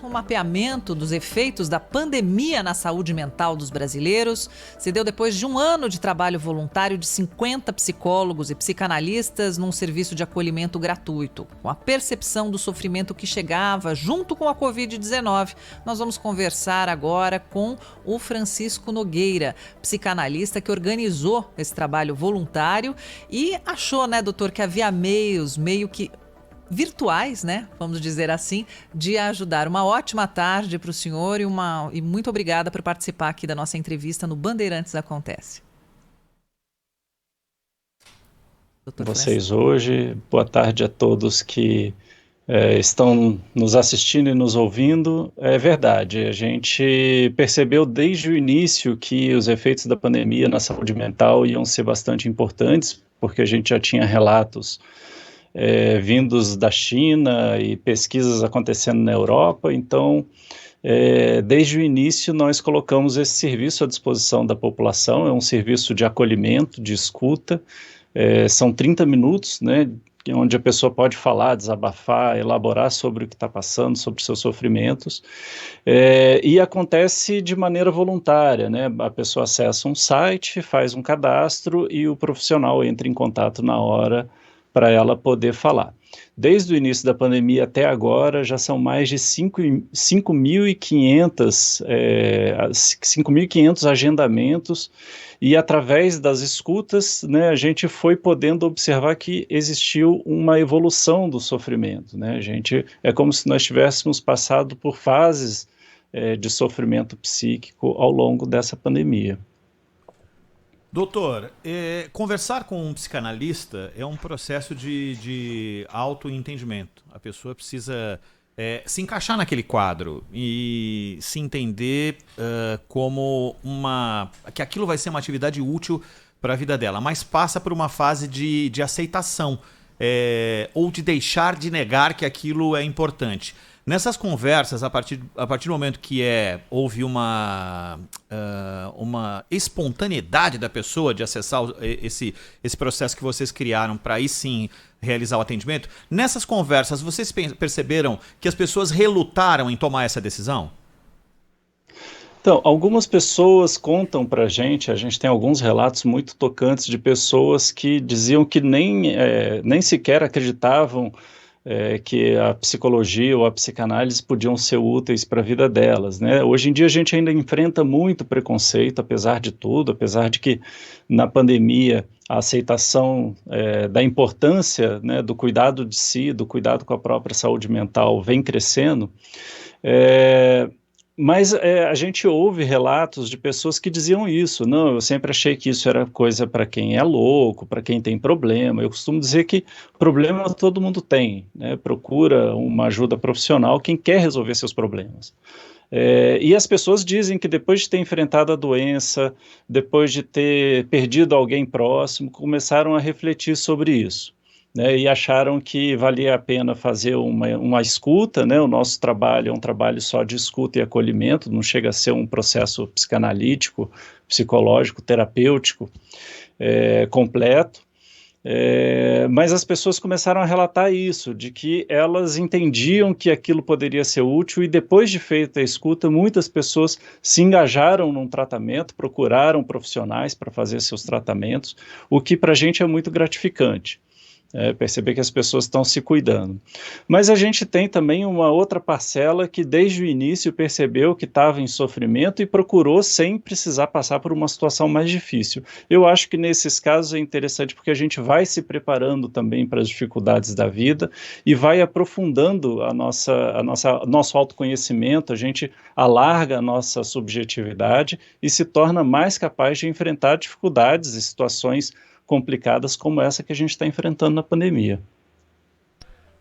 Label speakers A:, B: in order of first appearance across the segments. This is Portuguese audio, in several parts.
A: o mapeamento dos efeitos da pandemia na saúde mental dos brasileiros. Se deu depois de um ano de trabalho voluntário de 50 psicólogos e psicanalistas num serviço de acolhimento gratuito, com a percepção do sofrimento que chegava junto com a Covid-19. Nós vamos conversar agora com o Francisco Nogueira, psicanalista que organizou esse trabalho voluntário e achou, né, doutor, que havia meios meio que virtuais, né, vamos dizer assim, de ajudar. Uma ótima tarde para o senhor e muito obrigada por participar aqui da nossa entrevista no Bandeirantes Acontece.
B: Doutor vocês Francisco. Hoje, boa tarde a todos que estão nos assistindo e nos ouvindo. É verdade, a gente percebeu desde o início que os efeitos da pandemia na saúde mental iam ser bastante importantes, porque a gente já tinha relatos vindos da China e pesquisas acontecendo na Europa. Então, desde o início nós colocamos esse serviço à disposição da população. É um serviço de acolhimento, de escuta, são 30 minutos, né, onde a pessoa pode falar, desabafar, elaborar sobre o que está passando, sobre seus sofrimentos, e acontece de maneira voluntária, né? A pessoa acessa um site, faz um cadastro e o profissional entra em contato na hora para ela poder falar. Desde o início da pandemia até agora, já são mais de 5.500 agendamentos, e através das escutas, né, a gente foi podendo observar que existiu uma evolução do sofrimento, né? É como se nós tivéssemos passado por fases de sofrimento psíquico ao longo dessa pandemia.
C: Doutor, conversar com um psicanalista é um processo de autoentendimento. A pessoa precisa se encaixar naquele quadro e se entender como que aquilo vai ser uma atividade útil para a vida dela, mas passa por uma fase de aceitação ou de deixar de negar que aquilo é importante. Nessas conversas, a partir do momento que houve uma espontaneidade da pessoa de acessar esse processo que vocês criaram para aí sim realizar o atendimento, nessas conversas vocês perceberam que as pessoas relutaram em tomar essa decisão?
B: Então, algumas pessoas contam para a gente tem alguns relatos muito tocantes de pessoas que diziam que nem sequer acreditavam que a psicologia ou a psicanálise podiam ser úteis para a vida delas, né? Hoje em dia a gente ainda enfrenta muito preconceito, apesar de tudo, apesar de que na pandemia a aceitação da importância, né, do cuidado de si, do cuidado com a própria saúde mental vem crescendo, mas a gente ouve relatos de pessoas que diziam isso. Não, eu sempre achei que isso era coisa para quem é louco, para quem tem problema. Eu costumo dizer que problema todo mundo tem, né? Procura uma ajuda profissional quem quer resolver seus problemas. E as pessoas dizem que depois de ter enfrentado a doença, depois de ter perdido alguém próximo, começaram a refletir sobre isso, né, e acharam que valia a pena fazer uma escuta, né? O nosso trabalho é um trabalho só de escuta e acolhimento, não chega a ser um processo psicanalítico, psicológico, terapêutico completo, mas as pessoas começaram a relatar isso, de que elas entendiam que aquilo poderia ser útil, e depois de feita a escuta, muitas pessoas se engajaram num tratamento, procuraram profissionais para fazer seus tratamentos, o que para a gente é muito gratificante. Perceber que as pessoas estão se cuidando. Mas a gente tem também uma outra parcela que desde o início percebeu que estava em sofrimento e procurou sem precisar passar por uma situação mais difícil. Eu acho que nesses casos é interessante porque a gente vai se preparando também para as dificuldades da vida e vai aprofundando nosso autoconhecimento, a gente alarga a nossa subjetividade e se torna mais capaz de enfrentar dificuldades e situações complicadas como essa que a gente está enfrentando na pandemia.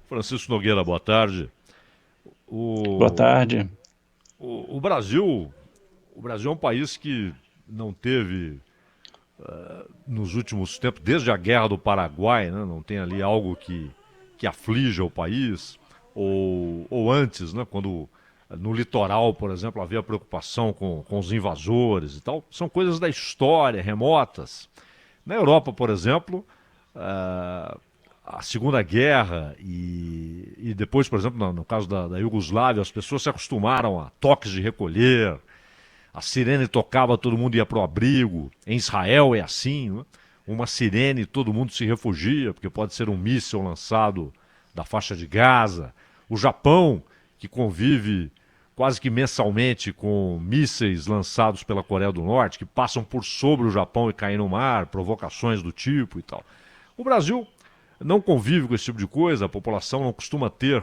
D: Francisco Nogueira, boa tarde.
B: Boa tarde.
D: O Brasil é um país que não teve, nos últimos tempos, desde a Guerra do Paraguai, né, não tem ali algo que aflija o país, ou antes, né, quando no litoral, por exemplo, havia preocupação com os invasores e tal. São coisas da história, remotas. Na Europa, por exemplo, a Segunda Guerra e depois, por exemplo, no caso da Iugoslávia, as pessoas se acostumaram a toques de recolher, a sirene tocava, todo mundo ia para o abrigo. Em Israel é assim, né? Uma sirene, todo mundo se refugia, porque pode ser um míssil lançado da faixa de Gaza. O Japão, que convive quase que mensalmente com mísseis lançados pela Coreia do Norte, que passam por sobre o Japão e caem no mar, provocações do tipo e tal. O Brasil não convive com esse tipo de coisa, a população não costuma ter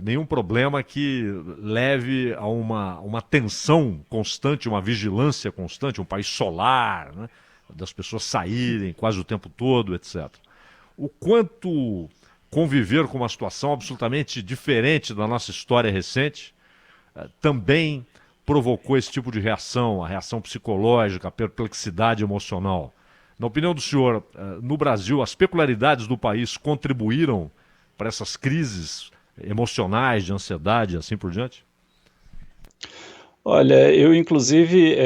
D: nenhum problema que leve a uma tensão constante, uma vigilância constante, um país solar, né, das pessoas saírem quase o tempo todo, etc. O quanto conviver com uma situação absolutamente diferente da nossa história recente também provocou esse tipo de reação, a reação psicológica, a perplexidade emocional. Na opinião do senhor, no Brasil, as peculiaridades do país contribuíram para essas crises emocionais, de ansiedade e assim por diante?
B: Olha, eu inclusive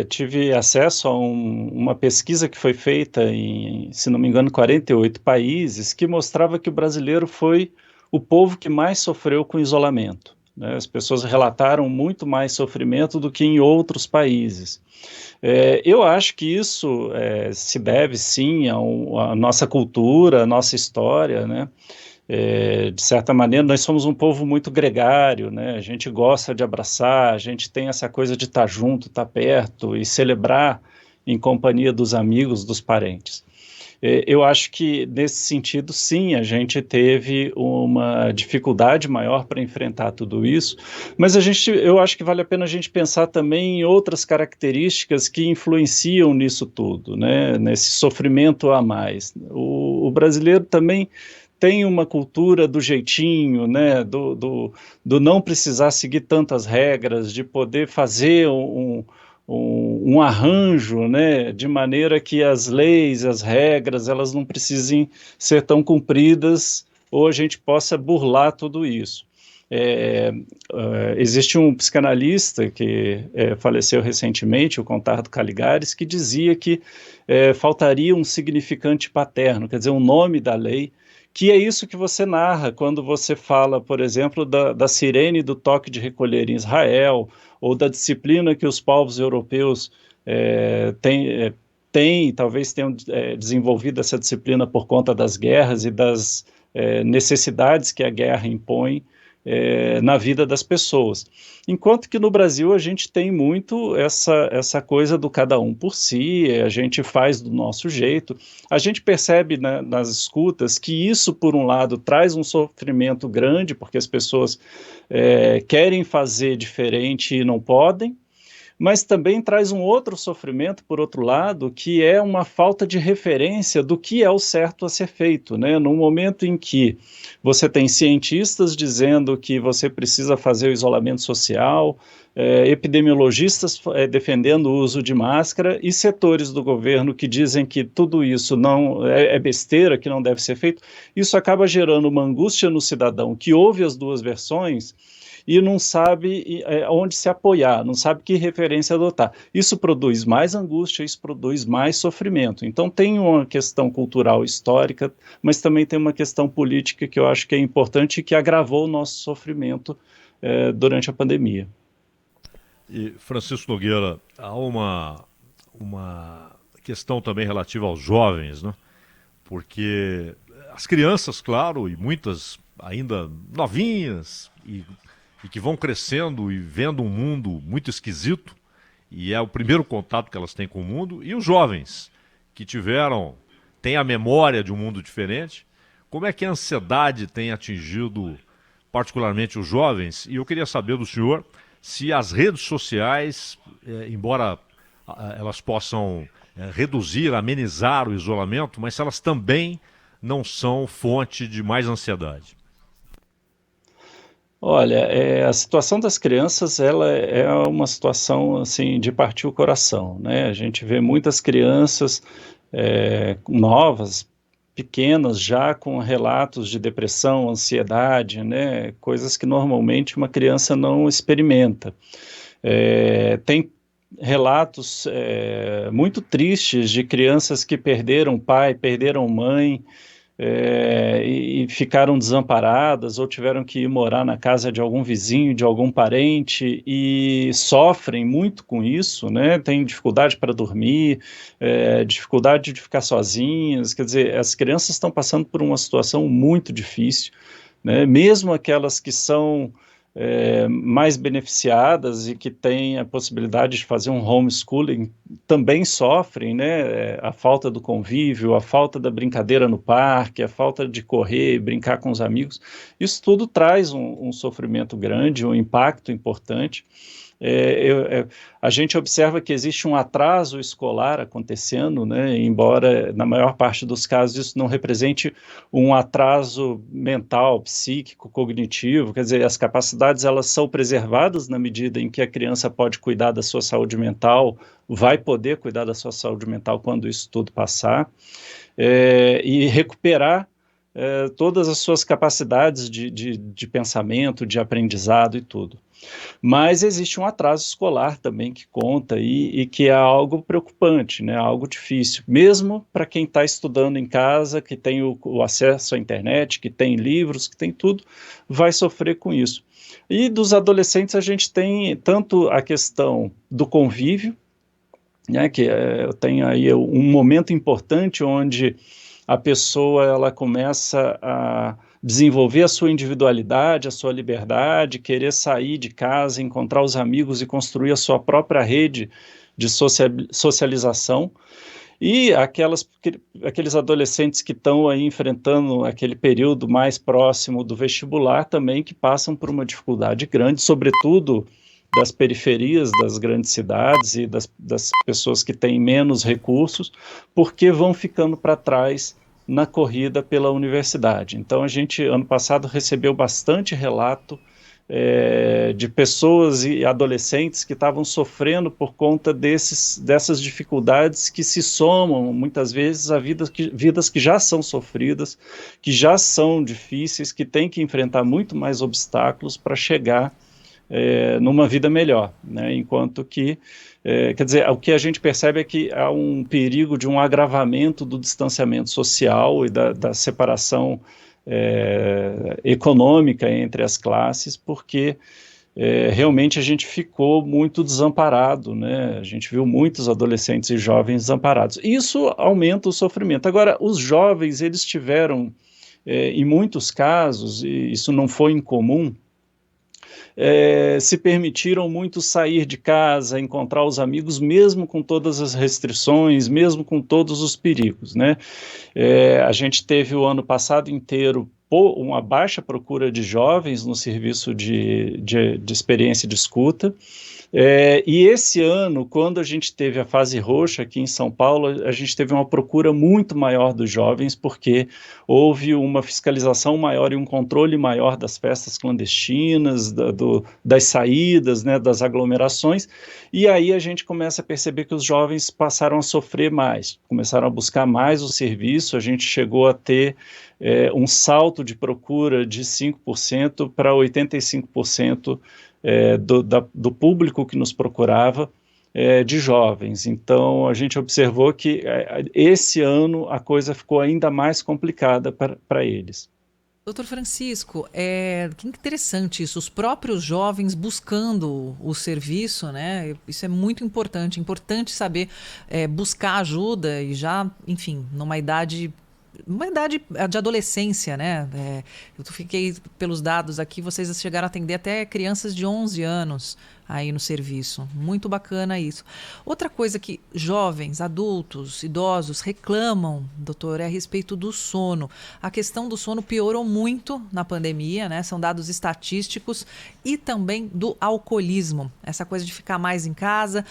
B: tive acesso a uma pesquisa que foi feita em, se não me engano, 48 países, que mostrava que o brasileiro foi o povo que mais sofreu com isolamento, né? As pessoas relataram muito mais sofrimento do que em outros países. Eu acho que isso se deve, sim, à nossa cultura, à nossa história, né? De certa maneira, nós somos um povo muito gregário, né? A gente gosta de abraçar, a gente tem essa coisa de estar junto, estar perto e celebrar em companhia dos amigos, dos parentes. Eu acho que, nesse sentido, sim, a gente teve uma dificuldade maior para enfrentar tudo isso, mas eu acho que vale a pena a gente pensar também em outras características que influenciam nisso tudo, né? Nesse sofrimento a mais. O brasileiro também tem uma cultura do jeitinho, né, do não precisar seguir tantas regras, de poder fazer um arranjo, né, de maneira que as leis, as regras, elas não precisem ser tão cumpridas ou a gente possa burlar tudo isso. Existe um psicanalista que faleceu recentemente, o Contardo Caligares, que dizia que faltaria um significante paterno, quer dizer, um nome da lei, que é isso que você narra quando você fala, por exemplo, da sirene do toque de recolher em Israel, ou da disciplina que os povos europeus talvez tenham desenvolvido essa disciplina por conta das guerras e das necessidades que a guerra impõe na vida das pessoas. Enquanto que no Brasil a gente tem muito essa coisa do cada um por si, a gente faz do nosso jeito. A gente percebe, né, nas escutas que isso, por um lado, traz um sofrimento grande, porque as pessoas querem fazer diferente e não podem, mas também traz um outro sofrimento, por outro lado, que é uma falta de referência do que é o certo a ser feito, né? No momento em que você tem cientistas dizendo que você precisa fazer o isolamento social, epidemiologistas defendendo o uso de máscara e setores do governo que dizem que tudo isso não é besteira, que não deve ser feito, isso acaba gerando uma angústia no cidadão que ouve as duas versões e não sabe onde se apoiar, não sabe que referência adotar. Isso produz mais angústia, isso produz mais sofrimento. Então tem uma questão cultural histórica, mas também tem uma questão política que eu acho que é importante e que agravou o nosso sofrimento durante a pandemia.
D: E, Francisco Nogueira, há uma questão também relativa aos jovens, né? Porque as crianças, claro, e muitas ainda novinhas e que vão crescendo e vendo um mundo muito esquisito, e é o primeiro contato que elas têm com o mundo, e os jovens, que têm a memória de um mundo diferente. Como é que a ansiedade tem atingido particularmente os jovens? E eu queria saber do senhor se as redes sociais, embora elas possam reduzir, amenizar o isolamento, mas se elas também não são fonte de mais ansiedade.
B: Olha, a situação das crianças, ela é uma situação, assim, de partir o coração, né? A gente vê muitas crianças novas, pequenas, já com relatos de depressão, ansiedade, né? Coisas que normalmente uma criança não experimenta. Tem relatos muito tristes de crianças que perderam pai, perderam mãe, e ficaram desamparadas ou tiveram que ir morar na casa de algum vizinho, de algum parente e sofrem muito com isso, né? Têm dificuldade para dormir, dificuldade de ficar sozinhas, quer dizer, as crianças estão passando por uma situação muito difícil, né? Mesmo aquelas que são mais beneficiadas e que têm a possibilidade de fazer um homeschooling também sofrem, né? A falta do convívio, a falta da brincadeira no parque, a falta de correr, brincar com os amigos, isso tudo traz um sofrimento grande, um impacto importante. A gente observa que existe um atraso escolar acontecendo, né, embora na maior parte dos casos isso não represente um atraso mental, psíquico, cognitivo, quer dizer, as capacidades elas são preservadas na medida em que a criança pode cuidar da sua saúde mental, vai poder cuidar da sua saúde mental quando isso tudo passar, e recuperar todas as suas capacidades de pensamento, de aprendizado e tudo. Mas existe um atraso escolar também que conta e que é algo preocupante, né, algo difícil, mesmo para quem está estudando em casa, que tem o acesso à internet, que tem livros, que tem tudo, vai sofrer com isso. E dos adolescentes a gente tem tanto a questão do convívio, né, que tem aí um momento importante onde a pessoa ela começa a desenvolver a sua individualidade, a sua liberdade, querer sair de casa, encontrar os amigos e construir a sua própria rede de socialização. E aqueles adolescentes que estão aí enfrentando aquele período mais próximo do vestibular também, que passam por uma dificuldade grande, sobretudo das periferias das grandes cidades e das pessoas que têm menos recursos, porque vão ficando para trás na corrida pela universidade. Então a gente, ano passado, recebeu bastante relato de pessoas e adolescentes que estavam sofrendo por conta dessas dificuldades que se somam, muitas vezes, a vidas que já são sofridas, que já são difíceis, que têm que enfrentar muito mais obstáculos para chegar numa vida melhor, né? Enquanto que, quer dizer, o que a gente percebe é que há um perigo de um agravamento do distanciamento social e da separação econômica entre as classes, porque realmente a gente ficou muito desamparado, né? A gente viu muitos adolescentes e jovens desamparados. Isso aumenta o sofrimento. Agora, os jovens, eles tiveram, em muitos casos, e isso não foi incomum, se permitiram muito sair de casa, encontrar os amigos, mesmo com todas as restrições, mesmo com todos os perigos, né? A gente teve o ano passado inteiro uma baixa procura de jovens no serviço de experiência de escuta, e esse ano, quando a gente teve a fase roxa aqui em São Paulo, a gente teve uma procura muito maior dos jovens, porque houve uma fiscalização maior e um controle maior das festas clandestinas, das saídas, né, das aglomerações, e aí a gente começa a perceber que os jovens passaram a sofrer mais, começaram a buscar mais o serviço, a gente chegou a ter um salto de procura de 5% para 85%, do público que nos procurava, de jovens. Então, a gente observou que esse ano a coisa ficou ainda mais complicada para eles.
A: Doutor Francisco, que interessante isso, os próprios jovens buscando o serviço, né? Isso é muito importante saber buscar ajuda e já, enfim, numa idade de adolescência, né? Eu fiquei, pelos dados aqui, vocês chegaram a atender até crianças de 11 anos aí no serviço. Muito bacana isso. Outra coisa que jovens, adultos, idosos reclamam, doutor, é a respeito do sono. A questão do sono piorou muito na pandemia, né? São dados estatísticos, e também do alcoolismo. Essa coisa de ficar mais em casa,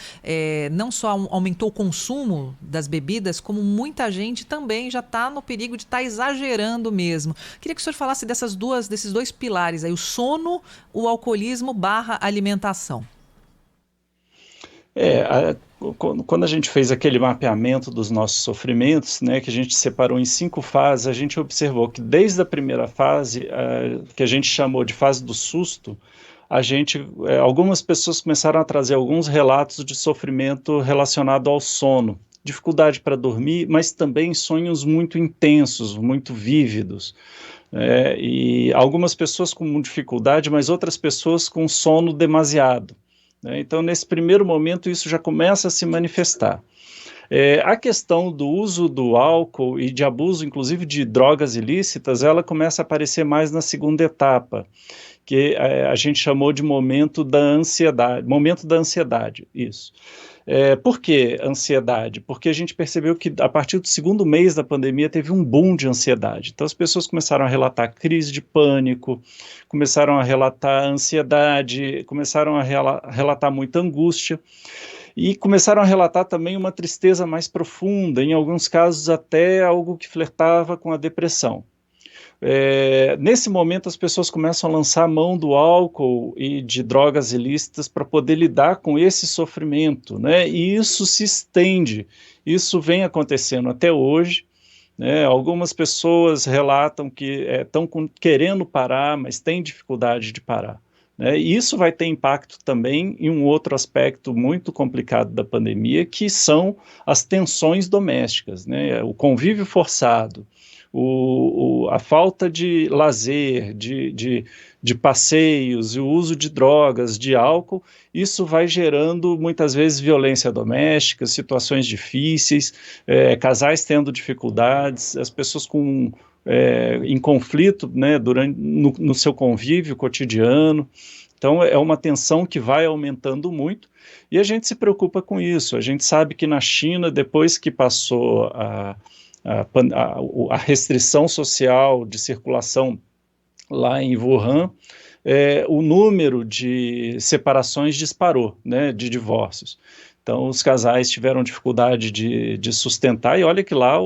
A: não só aumentou o consumo das bebidas, como muita gente também já está no perigo de estar exagerando mesmo. Queria que o senhor falasse desses dois pilares aí, o sono, o alcoolismo / alimentação.
B: Quando a gente fez aquele mapeamento dos nossos sofrimentos, né, que a gente separou em 5 fases, a gente observou que desde a primeira fase, que a gente chamou de fase do susto, algumas pessoas começaram a trazer alguns relatos de sofrimento relacionado ao sono, dificuldade para dormir, mas também sonhos muito intensos, muito vívidos. E algumas pessoas com dificuldade, mas outras pessoas com sono demasiado. Então, nesse primeiro momento, isso já começa a se manifestar. A questão do uso do álcool e de abuso, inclusive de drogas ilícitas, ela começa a aparecer mais na segunda etapa, que a gente chamou de momento da ansiedade, isso. Por que ansiedade? Porque a gente percebeu que a partir do segundo mês da pandemia teve um boom de ansiedade. Então as pessoas começaram a relatar crise de pânico, começaram a relatar ansiedade, começaram a relatar muita angústia e começaram a relatar também uma tristeza mais profunda, em alguns casos até algo que flertava com a depressão. Nesse momento as pessoas começam a lançar a mão do álcool e de drogas ilícitas para poder lidar com esse sofrimento, né? E isso se estende, isso vem acontecendo até hoje, né? Algumas pessoas relatam que estão querendo parar, mas têm dificuldade de parar, né? E isso vai ter impacto também em um outro aspecto muito complicado da pandemia, que são as tensões domésticas, né? O convívio forçado, a falta de lazer, de passeios, e o uso de drogas, de álcool, isso vai gerando muitas vezes violência doméstica, situações difíceis, casais tendo dificuldades, as pessoas em conflito, né, no seu convívio cotidiano. Então é uma tensão que vai aumentando muito e a gente se preocupa com isso. A gente sabe que na China, depois que passou a restrição social de circulação lá em Wuhan, o número de separações disparou, né, de divórcios. Então os casais tiveram dificuldade de sustentar, e olha que lá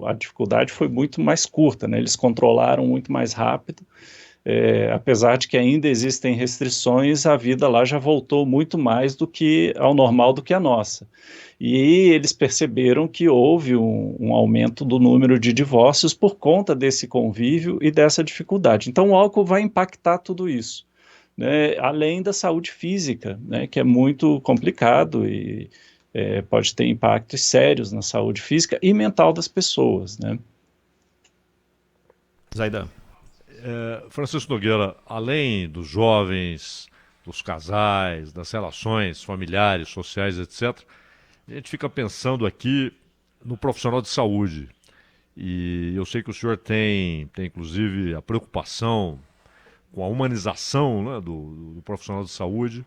B: a dificuldade foi muito mais curta, né, eles controlaram muito mais rápido. Apesar de que ainda existem restrições, a vida lá já voltou muito mais ao normal do que a nossa. E eles perceberam que houve um aumento do número de divórcios por conta desse convívio e dessa dificuldade. Então o álcool vai impactar tudo isso, né, além da saúde física, né, que é muito complicado e pode ter impactos sérios na saúde física e mental das pessoas, né.
C: Zaidan.
D: Francisco Nogueira, além dos jovens, dos casais, das relações familiares, sociais, etc., a gente fica pensando aqui no profissional de saúde. E eu sei que o senhor tem inclusive, a preocupação com a humanização, né, do profissional de saúde.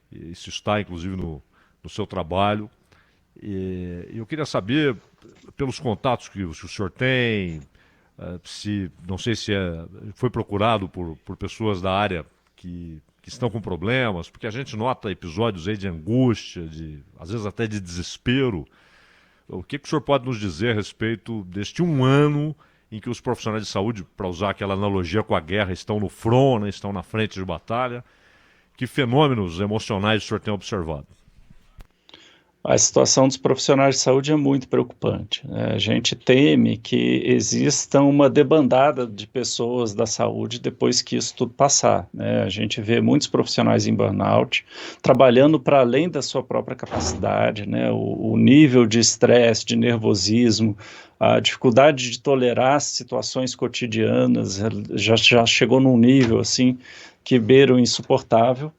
D: E isso está, inclusive, no seu trabalho. E eu queria saber, pelos contatos que o senhor tem, não sei se foi procurado por pessoas da área que estão com problemas, porque a gente nota episódios aí de angústia, às vezes até de desespero. O que o senhor pode nos dizer a respeito deste um ano em que os profissionais de saúde, para usar aquela analogia com a guerra, estão no front, né, estão na frente de batalha? Que fenômenos emocionais o senhor tem observado?
B: A situação dos profissionais de saúde é muito preocupante, né? A gente teme que exista uma debandada de pessoas da saúde depois que isso tudo passar, né? A gente vê muitos profissionais em burnout, trabalhando para além da sua própria capacidade, né? O nível de estresse, de nervosismo, a dificuldade de tolerar situações cotidianas já chegou num nível assim que beira o insuportável.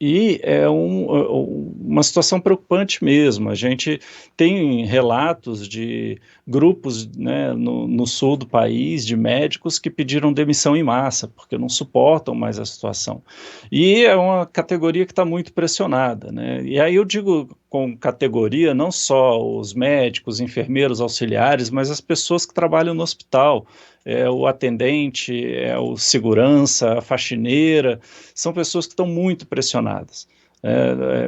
B: E é uma situação preocupante mesmo. A gente tem relatos de grupos, né, no sul do país, de médicos que pediram demissão em massa, porque não suportam mais a situação. E é uma categoria que está muito pressionada, né? E aí eu digo com categoria não só os médicos, enfermeiros, auxiliares, mas as pessoas que trabalham no hospital, o atendente, o segurança, a faxineira, são pessoas que estão muito pressionadas.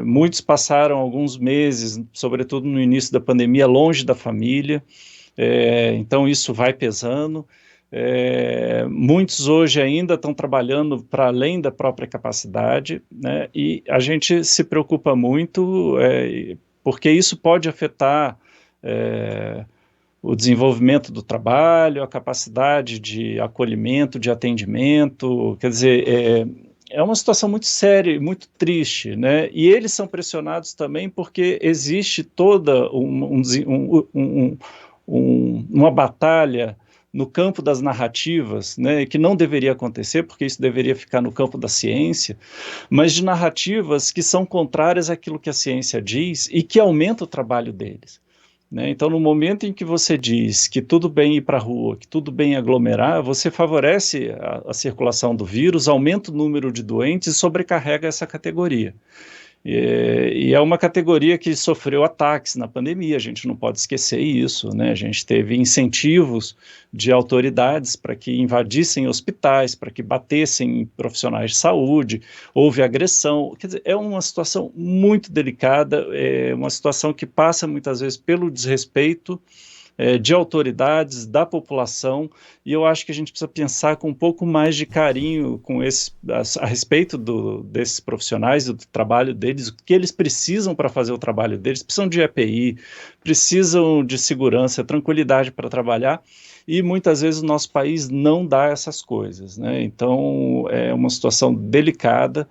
B: Muitos passaram alguns meses, sobretudo no início da pandemia, longe da família, então isso vai pesando. Muitos hoje ainda estão trabalhando para além da própria capacidade, né, e a gente se preocupa muito porque isso pode afetar o desenvolvimento do trabalho, a capacidade de acolhimento, de atendimento. Quer dizer, é uma situação muito séria, muito triste, né? E eles são pressionados também porque existe toda uma batalha no campo das narrativas, né, que não deveria acontecer, porque isso deveria ficar no campo da ciência, mas de narrativas que são contrárias àquilo que a ciência diz e que aumenta o trabalho deles. Né? Então, no momento em que você diz que tudo bem ir para a rua, que tudo bem aglomerar, você favorece a circulação do vírus, aumenta o número de doentes e sobrecarrega essa categoria. E é uma categoria que sofreu ataques na pandemia, a gente não pode esquecer isso, né? A gente teve incentivos de autoridades para que invadissem hospitais, para que batessem em profissionais de saúde, houve agressão, quer dizer, é uma situação muito delicada, é uma situação que passa muitas vezes pelo desrespeito de autoridades, da população, e eu acho que a gente precisa pensar com um pouco mais de carinho a respeito desses profissionais, do trabalho deles, o que eles precisam para fazer o trabalho deles, precisam de EPI, precisam de segurança, tranquilidade para trabalhar, e muitas vezes o nosso país não dá essas coisas, né? Então é uma situação delicada,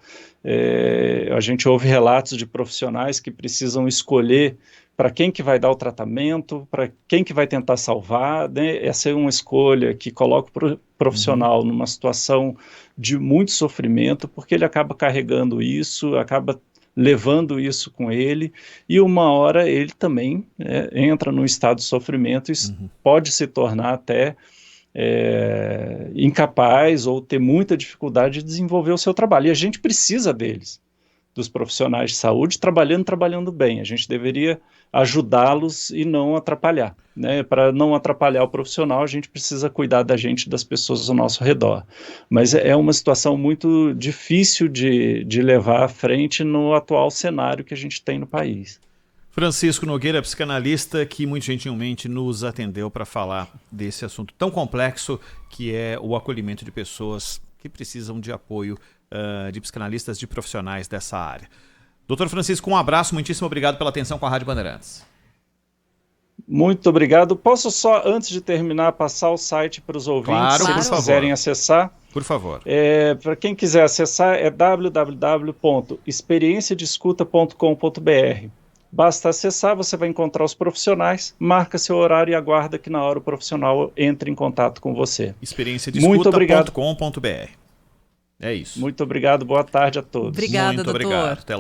B: a gente ouve relatos de profissionais que precisam escolher para quem que vai dar o tratamento, para quem que vai tentar salvar, né? Essa é uma escolha que coloca o profissional numa situação de muito sofrimento, porque ele acaba carregando isso, acaba levando isso com ele, e uma hora ele também entra num estado de sofrimento e pode se tornar até incapaz ou ter muita dificuldade de desenvolver o seu trabalho. E a gente precisa deles, dos profissionais de saúde, trabalhando bem. A gente deveria ajudá-los e não atrapalhar, né? Para não atrapalhar o profissional, a gente precisa cuidar da gente e das pessoas ao nosso redor. Mas é uma situação muito difícil de levar à frente no atual cenário que a gente tem no país.
C: Francisco Nogueira, psicanalista, que muito gentilmente nos atendeu para falar desse assunto tão complexo que é o acolhimento de pessoas que precisam de apoio de psicanalistas, de profissionais dessa área. Doutor Francisco, um abraço, muitíssimo obrigado pela atenção com a Rádio Bandeirantes.
B: Muito obrigado. Posso só, antes de terminar, passar o site para os ouvintes, se eles quiserem acessar?
C: Por favor.
B: Para quem quiser acessar, é www.experienciadescuta.com.br. Basta acessar, você vai encontrar os profissionais, marca seu horário e aguarda que na hora o profissional entre em contato com você.
C: Experienciadescuta.com.br. É isso.
B: Muito obrigado, boa tarde a todos.
A: Obrigada, doutor.
C: Muito obrigado, até logo.